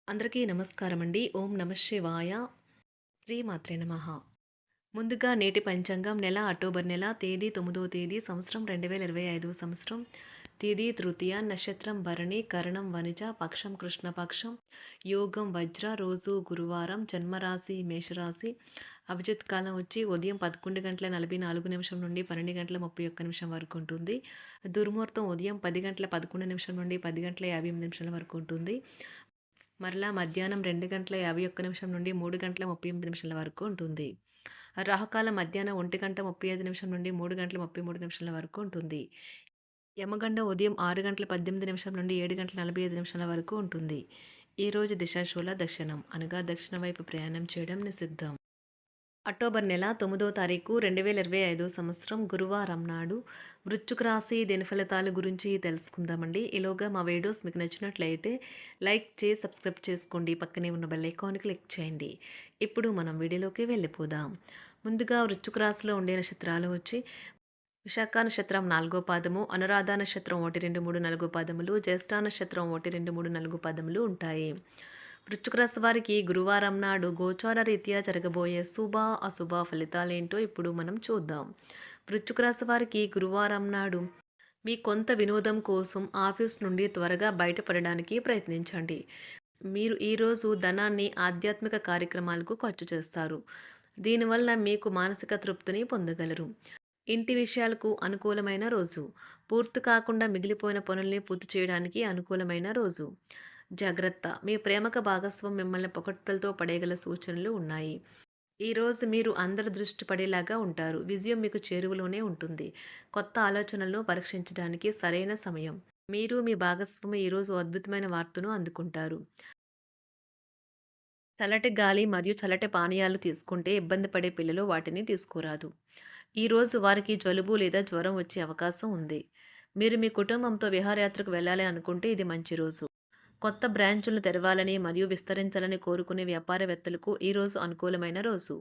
అందరికీ నమస్కారం అండి. ఓం నమః శివాయ. శ్రీమాత్రే నమః. ముందుగా నేటి పంచాంగం నెల అక్టోబర్ నెల తేదీ 9వ తేదీ సంవత్సరం 2025 సంవత్సరం తేదీ తృతీయ నక్షత్రం భరణి కరణం వనిజ పక్షం కృష్ణపక్షం యోగం వజ్ర రోజు గురువారం జన్మరాశి మేషరాశి అభిజిత్ కాలం వచ్చి ఉదయం 11 గంటల 44 నిమిషం నుండి 12 గంటల 31 నిమిషం వరకు ఉంటుంది. దుర్ముహూర్తం ఉదయం 10 గంటల 11 నిమిషం నుండి 10 గంటల 58 నిమిషాల వరకు ఉంటుంది. మరలా మధ్యాహ్నం 2 గంటల 51 నిమిషం నుండి 3 గంటల 38 నిమిషాల వరకు ఉంటుంది. రాహుకాలం మధ్యాహ్నం 1 గంట 35 నిమిషం నుండి 3 గంటల 33 నిమిషాల వరకు ఉంటుంది. యమగండ ఉదయం 6 గంటల 18 నిమిషం నుండి 7 గంటల 45 నిమిషాల వరకు ఉంటుంది. ఈరోజు దిశాశూల దక్షిణం అనగా దక్షిణ వైపు ప్రయాణం చేయడం నిషిద్ధం. అక్టోబర్ నెల 9వ తారీఖు 2025 సంవత్సరం గురువారం నాడు వృశ్చిక రాశి దిన ఫలితాల గురించి తెలుసుకుందామండి. ఈలోగా మా వీడియోస్ మీకు నచ్చినట్లయితే లైక్ చేసి సబ్స్క్రైబ్ చేసుకోండి. పక్కనే ఉన్న బెల్ ఐకాన్ క్లిక్ చేయండి. ఇప్పుడు మనం వీడియోలోకి వెళ్ళిపోదాం. ముందుగా వృశ్చిక రాశిలో ఉండే నక్షత్రాలు వచ్చి విశాఖ నక్షత్రం 4వ పాదము, అనురాధ నక్షత్రం 1, 2, 3, 4 పాదములు, జ్యేష్ఠ నక్షత్రం 1, 2, 3, 4 పాదములు ఉంటాయి. వృశ్చిక రాశి వారికి గురువారం నాడు గోచార రీత్యా జరగబోయే శుభ అశుభ ఫలితాలేంటో ఇప్పుడు మనం చూద్దాం. వృశ్చిక రాశి వారికి గురువారం నాడు మీ కొంత వినోదం కోసం ఆఫీస్ నుండి త్వరగా బయటపడడానికి ప్రయత్నించండి. మీరు ఈరోజు ధనాన్ని ఆధ్యాత్మిక కార్యక్రమాలకు ఖర్చు చేస్తారు. దీనివల్ల మీకు మానసిక తృప్తిని పొందగలరు. ఇంటి విషయాలకు అనుకూలమైన రోజు. పూర్తి కాకుండా మిగిలిపోయిన పనుల్ని పూర్తి చేయడానికి అనుకూలమైన రోజు. జాగ్రత్త, మీ ప్రేమక భాగస్వామి మిమ్మల్ని పొగడ్తలతో పడేయగల సూచనలు ఉన్నాయి. ఈరోజు మీరు అందరి దృష్టి పడేలాగా ఉంటారు. విజయం మీకు చేరువలోనే ఉంటుంది. కొత్త ఆలోచనలను పరీక్షించడానికి సరైన సమయం. మీరు మీ భాగస్వామి ఈరోజు అద్భుతమైన వార్తను అందుకుంటారు. చల్లటి గాలి మరియు చల్లటి పానీయాలు తీసుకుంటే ఇబ్బంది పడే పిల్లలు వాటిని తీసుకోరాదు. ఈరోజు వారికి జలుబు లేదా జ్వరం వచ్చే అవకాశం ఉంది. మీరు మీ కుటుంబంతో విహారయాత్రకు వెళ్ళాలి అనుకుంటే ఇది మంచి రోజు. కొత్త బ్రాంచులను తెరవాలని మరియు విస్తరించాలని కోరుకునే వ్యాపారవేత్తలకు ఈరోజు అనుకూలమైన రోజు.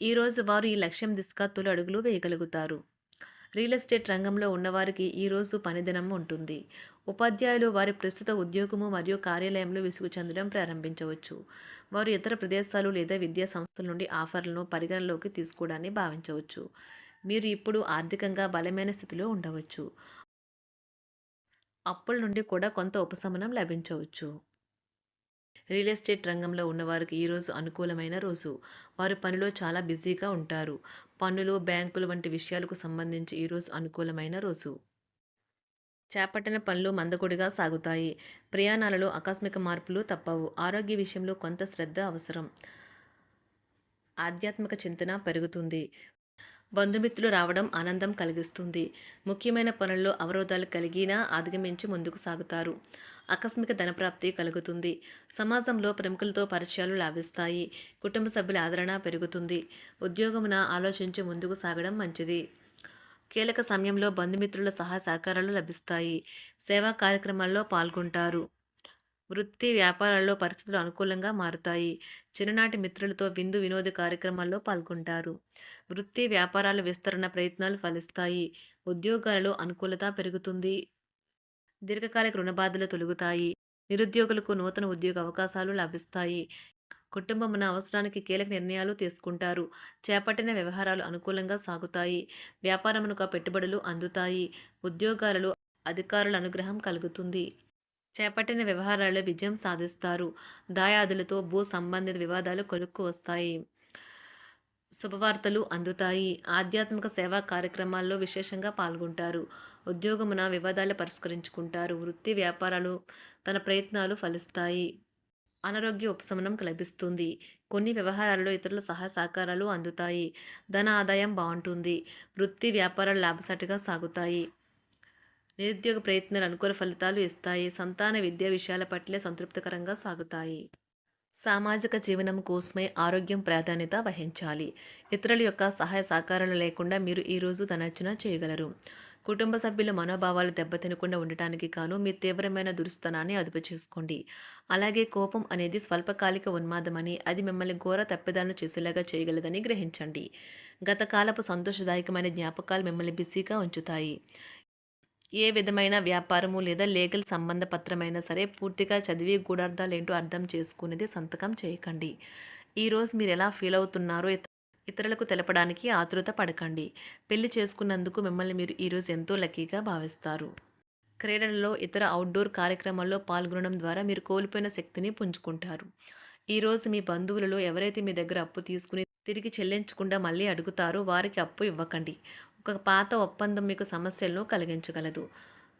ఈరోజు వారు ఈ లక్ష్యం దిశగా తొలి అడుగులు వేయగలుగుతారు. రియల్ ఎస్టేట్ రంగంలో ఉన్నవారికి ఈరోజు పనిదినం ఉంటుంది. ఉపాధ్యాయులు వారి ప్రస్తుత ఉద్యోగము మరియు కార్యాలయంలో విసుగు చెందడం ప్రారంభించవచ్చు. వారు ఇతర ప్రదేశాలు లేదా విద్యా సంస్థల నుండి ఆఫర్లను పరిగణలోకి తీసుకోవడాన్ని భావించవచ్చు. మీరు ఇప్పుడు ఆర్థికంగా బలమైన స్థితిలో ఉండవచ్చు. అప్పుల నుండి కూడా కొంత ఉపశమనం లభించవచ్చు. రియల్ ఎస్టేట్ రంగంలో ఉన్నవారికి ఈరోజు అనుకూలమైన రోజు. వారు పనిలో చాలా బిజీగా ఉంటారు. పన్నులు, బ్యాంకులు వంటి విషయాలకు సంబంధించి ఈరోజు అనుకూలమైన రోజు. చేపట్టిన పనులు మందకొడిగా సాగుతాయి. ప్రయాణాలలో ఆకస్మిక మార్పులు తప్పవు. ఆరోగ్య విషయంలో కొంత శ్రద్ధ అవసరం. ఆధ్యాత్మిక చింతన పెరుగుతుంది. బంధుమిత్రులు రావడం ఆనందం కలిగిస్తుంది. ముఖ్యమైన పనుల్లో అవరోధాలు కలిగినా అధిగమించి ముందుకు సాగుతారు. ఆకస్మిక ధనప్రాప్తి కలుగుతుంది. సమాజంలో ప్రముఖులతో పరిచయాలు లాభిస్తాయి. కుటుంబ సభ్యుల ఆదరణ పెరుగుతుంది. ఉద్యోగమున ఆలోచించి ముందుకు సాగడం మంచిది. కీలక సమయంలో బంధుమిత్రుల సహాయ సహకారాలు లభిస్తాయి. సేవా కార్యక్రమాల్లో పాల్గొంటారు. వృత్తి వ్యాపారాల్లో పరిస్థితులు అనుకూలంగా మారుతాయి. చిన్ననాటి మిత్రులతో విందు వినోద కార్యక్రమాల్లో పాల్గొంటారు. వృత్తి వ్యాపారాల విస్తరణ ప్రయత్నాలు ఫలిస్తాయి. ఉద్యోగాలలో అనుకూలత పెరుగుతుంది. దీర్ఘకాలిక రుణ బాధలు తొలగుతాయి. నిరుద్యోగులకు నూతన ఉద్యోగ అవకాశాలు లభిస్తాయి. కుటుంబమున అవసరానికి కీలక నిర్ణయాలు తీసుకుంటారు. చేపట్టిన వ్యవహారాలు అనుకూలంగా సాగుతాయి. వ్యాపారమునకు పెట్టుబడులు అందుతాయి. ఉద్యోగాలలో అధికారుల అనుగ్రహం కలుగుతుంది. చేపట్టిన వ్యవహారాల్లో విజయం సాధిస్తారు. దాయాదులతో భూ సంబంధిత వివాదాలు కొలుక్కు వస్తాయి. శుభవార్తలు అందుతాయి. ఆధ్యాత్మిక సేవా కార్యక్రమాల్లో విశేషంగా పాల్గొంటారు. ఉద్యోగమున వివాదాలు పరిష్కరించుకుంటారు. వృత్తి వ్యాపారాలు తన ప్రయత్నాలు ఫలిస్తాయి. అనారోగ్య ఉపశమనం లభిస్తుంది. కొన్ని వ్యవహారాల్లో ఇతరుల సహాయ సహకారాలు అందుతాయి. ధన ఆదాయం బాగుంటుంది. వృత్తి వ్యాపారాలు లాభసాటిగా సాగుతాయి. నిరుద్యోగ ప్రయత్నాలు అనుకూల ఫలితాలు ఇస్తాయి. సంతాన విద్యా విషయాల పట్లే సంతృప్తికరంగా సాగుతాయి. సామాజిక జీవనం కోసమే ఆరోగ్యం ప్రాధాన్యత వహించాలి. ఇతరుల యొక్క సహాయ సహకారాలు లేకుండా మీరు ఈరోజు ధనార్జన చేయగలరు. కుటుంబ సభ్యుల మనోభావాలు దెబ్బతినకుండా ఉండటానికి గాను మీ తీవ్రమైన దురుస్తనాన్ని అదుపు చేసుకోండి. అలాగే కోపం అనేది స్వల్పకాలిక ఉన్మాదమని, అది మిమ్మల్ని ఘోర తప్పిదాలను చేసేలాగా చేయగలదని గ్రహించండి. గత కాలపు సంతోషదాయకమైన జ్ఞాపకాలు మిమ్మల్ని బిజీగా ఉంచుతాయి. ఏ విధమైన వ్యాపారము లేదా లీగల్ సంబంధ పత్రమైనా సరే పూర్తిగా చదివి గూఢార్థాలేంటో అర్థం చేసుకునేది సంతకం చేయకండి. ఈరోజు మీరు ఎలా ఫీల్ అవుతున్నారో ఇతరులకు తెలపడానికి ఆతృత పడకండి. పెళ్లి చేసుకున్నందుకు మిమ్మల్ని మీరు ఈరోజు ఎంతో లక్కీగా భావిస్తారు. క్రీడలలో ఇతర అవుట్‌డోర్ కార్యక్రమాల్లో పాల్గొనడం ద్వారా మీరు కోల్పోయిన శక్తిని పుంజుకుంటారు. ఈరోజు మీ బంధువులలో ఎవరైతే మీ దగ్గర అప్పు తీసుకుని తిరిగి చెల్లించకుండా మళ్ళీ అడుగుతారో వారికి అప్పు ఇవ్వకండి. ఒక పాత ఒప్పందం మీకు సమస్యలను కలిగించగలదు.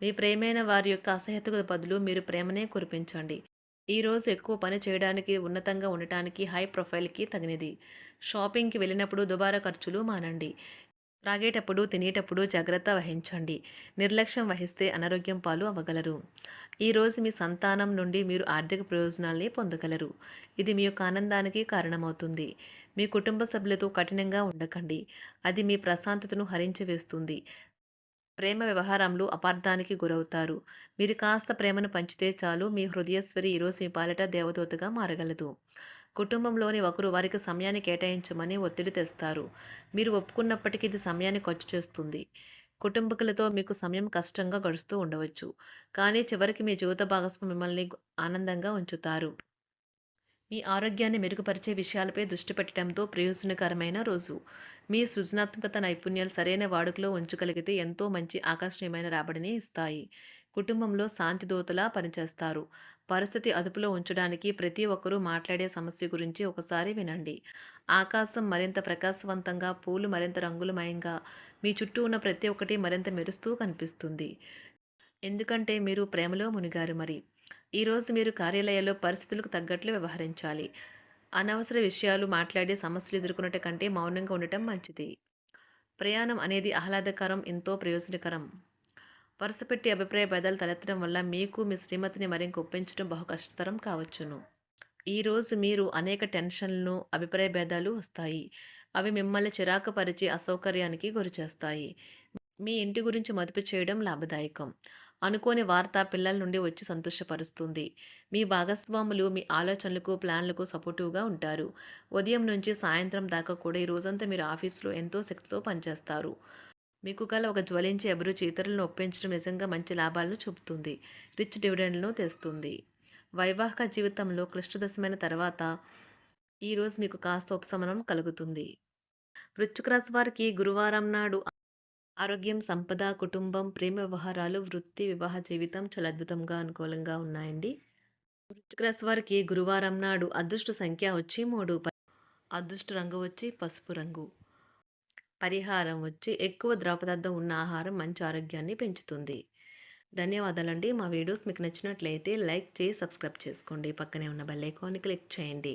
మీ ప్రియమైన వారి యొక్క అసహ్యతకు బదులు మీరు ప్రేమనే కురిపించండి. ఈరోజు ఎక్కువ పని చేయడానికి, ఉన్నతంగా ఉండటానికి, హై ప్రొఫైల్‌కి తగినది. షాపింగ్‌కి వెళ్ళినప్పుడు దుబారా ఖర్చులు మానండి. త్రాగేటప్పుడు, తినేటప్పుడు జాగ్రత్త వహించండి. నిర్లక్ష్యం వహిస్తే అనారోగ్యం పాలు అవ్వగలరు. ఈరోజు మీ సంతానం నుండి మీరు ఆర్థిక ప్రయోజనాల్ని పొందగలరు. ఇది మీ యొక్క ఆనందానికి కారణమవుతుంది. మీ కుటుంబ సభ్యులతో కఠినంగా ఉండకండి. అది మీ ప్రశాంతతను హరించి వేస్తుంది. ప్రేమ వ్యవహారంలో అపార్థానికి గురవుతారు. మీరు కాస్త ప్రేమను పంచితే చాలు మీ హృదయశ్వరి ఈరోజు మీ పాలిట దేవదూతగా మారగలదు. కుటుంబంలోని ఒకరు వారికి సమయాన్ని కేటాయించమని ఒత్తిడి తెస్తారు. మీరు ఒప్పుకున్నప్పటికీ ఇది సమయాన్ని ఖర్చు చేస్తుంది. కుటుంబకులతో మీకు సమయం కష్టంగా గడుస్తూ ఉండవచ్చు. కానీ చివరికి మీ జీవిత భాగస్వామి మిమ్మల్ని ఆనందంగా ఉంచుతారు. మీ ఆరోగ్యాన్ని మెరుగుపరిచే విషయాలపై దృష్టి పెట్టడంతో ప్రయోజనకరమైన రోజు. మీ సృజనాత్మకత నైపుణ్యాలు సరైన వాడుకలో ఉంచగలిగితే ఎంతో మంచి ఆకర్షణీయమైన రాబడిని ఇస్తాయి. కుటుంబంలో శాంతి దూతలా పనిచేస్తారు. పరిస్థితి అదుపులో ఉంచడానికి ప్రతి ఒక్కరూ మాట్లాడే సమస్య గురించి ఒకసారి వినండి. ఆకాశం మరింత ప్రకాశవంతంగా, పూలు మరింత రంగులమయంగా, మీ చుట్టూ ఉన్న ప్రతి ఒక్కటి మరింత మెరుస్తూ కనిపిస్తుంది. ఎందుకంటే మీరు ప్రేమలో మునిగారు మరి. ఈరోజు మీరు కార్యాలయాల్లో పరిస్థితులకు తగ్గట్లు వ్యవహరించాలి. అనవసర విషయాలు మాట్లాడి సమస్యలు ఎదుర్కొనట కంటే మౌనంగా ఉండటం మంచిది. ప్రయాణం అనేది ఆహ్లాదకరం, ఎంతో ప్రయోజనకరం. వరుసపెట్టి అభిప్రాయ భేదాలు తలెత్తడం వల్ల మీకు మీ శ్రీమతిని మరింక ఒప్పించడం బహు కష్టతరం కావచ్చును. ఈరోజు మీరు అనేక టెన్షన్లను, అభిప్రాయ భేదాలు వస్తాయి. అవి మిమ్మల్ని చిరాకు పరిచి అసౌకర్యానికి గురిచేస్తాయి. మీ ఇంటి గురించి మదుపు చేయడం లాభదాయకం. అనుకోని వార్త పిల్లల నుండి వచ్చి సంతోషపరుస్తుంది. మీ భాగస్వాములు మీ ఆలోచనలకు, ప్లాన్లకు సపోర్టివ్‌గా ఉంటారు. ఉదయం నుంచి సాయంత్రం దాకా కూడా ఈ రోజంతా మీరు ఆఫీస్‌లో ఎంతో శక్తితో పనిచేస్తారు. మీకు గల ఒక జ్వలించే అభిరుచి ఇతరులను ఒప్పించడం నిజంగా మంచి లాభాలను చూపుతుంది. రిచ్ డివిడెండ్‌లను తెస్తుంది. వైవాహిక జీవితంలో క్లిష్టదశమైన తర్వాత ఈరోజు మీకు కాస్త ఉపశమనం కలుగుతుంది. వృశ్చిక రాశి వారికి గురువారం నాడు ఆరోగ్యం, సంపద, కుటుంబం, ప్రేమ వ్యవహారాలు, వృత్తి, వివాహ జీవితం చాలా అద్భుతంగా అనుకూలంగా ఉన్నాయండి. వృశ్చిక రాశి వారికి గురువారం నాడు అదృష్ట సంఖ్య వచ్చి 3, అదృష్ట రంగు వచ్చి పసుపు రంగు. పరిహారం వచ్చి ఎక్కువ ద్రవ పదార్థం ఉన్న ఆహారం మంచి ఆరోగ్యాన్ని పెంచుతుంది. ధన్యవాదాలండి. మా వీడియోస్ మీకు నచ్చినట్లయితే లైక్ చేసి సబ్స్క్రైబ్ చేసుకోండి. పక్కనే ఉన్న బెల్ ఐకాన్ని క్లిక్ చేయండి.